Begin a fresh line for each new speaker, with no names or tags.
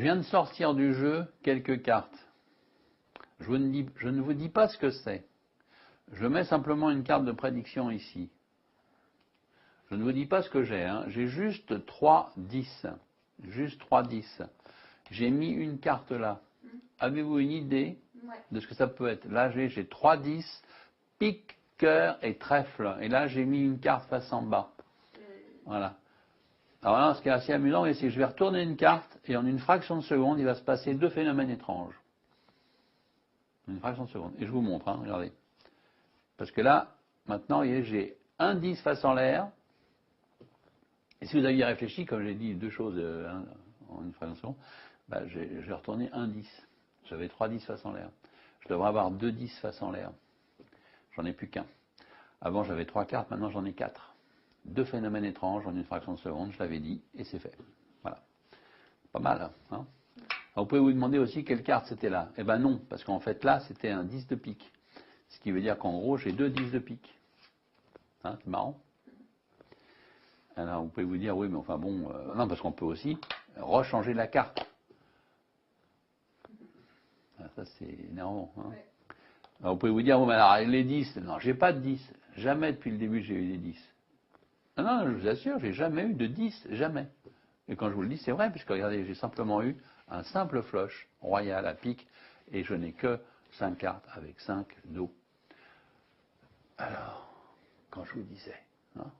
viens de sortir du jeu quelques cartes. Je ne vous dis pas ce que c'est. Je mets simplement une carte de prédiction ici. Je ne vous dis pas ce que j'ai. Hein. J'ai juste 3 10. Juste 3 10. J'ai mis une carte là. Avez-vous une idée de ce que ça peut être? Là, j'ai 3 10, pique, cœur et trèfle. Et là, j'ai mis une carte face en bas. Voilà. Alors là, ce qui est assez amusant, c'est que je vais retourner une carte et en une fraction de seconde, il va se passer 2 phénomènes étranges. Une fraction de seconde. Et je vous montre, hein, regardez. Parce que là, maintenant, vous voyez, j'ai un 10 face en l'air. Et si vous aviez réfléchi, comme j'ai dit deux choses en une fraction de seconde, bah, j'ai retourné un 10. J'avais 3 10 face en l'air. Je devrais avoir 2 10 face en l'air. J'en ai plus qu'un. Avant, j'avais 3 cartes, maintenant j'en ai 4. 2 phénomènes étranges en une fraction de seconde, je l'avais dit, et c'est fait. Voilà. Pas mal, hein. Alors, vous pouvez vous demander aussi quelle carte c'était là. Eh ben non, parce qu'en fait là, c'était un 10 de pique. Ce qui veut dire qu'en gros, j'ai 2 10 de pique. Hein, c'est marrant. Alors, vous pouvez vous dire, oui, mais enfin bon, non, parce qu'on peut aussi rechanger la carte. Ah, ça, c'est énervant. Hein. Ouais. Alors, vous pouvez vous dire, bon, mais alors, les 10, non, j'ai pas de 10. Jamais depuis le début, j'ai eu des 10. Non, non, je vous assure, j'ai jamais eu de 10, jamais. Et quand je vous le dis, c'est vrai, puisque regardez, j'ai simplement eu un simple flush royal à pique, et je n'ai que 5 cartes avec 5 dos. Alors, quand je vous disais, hein,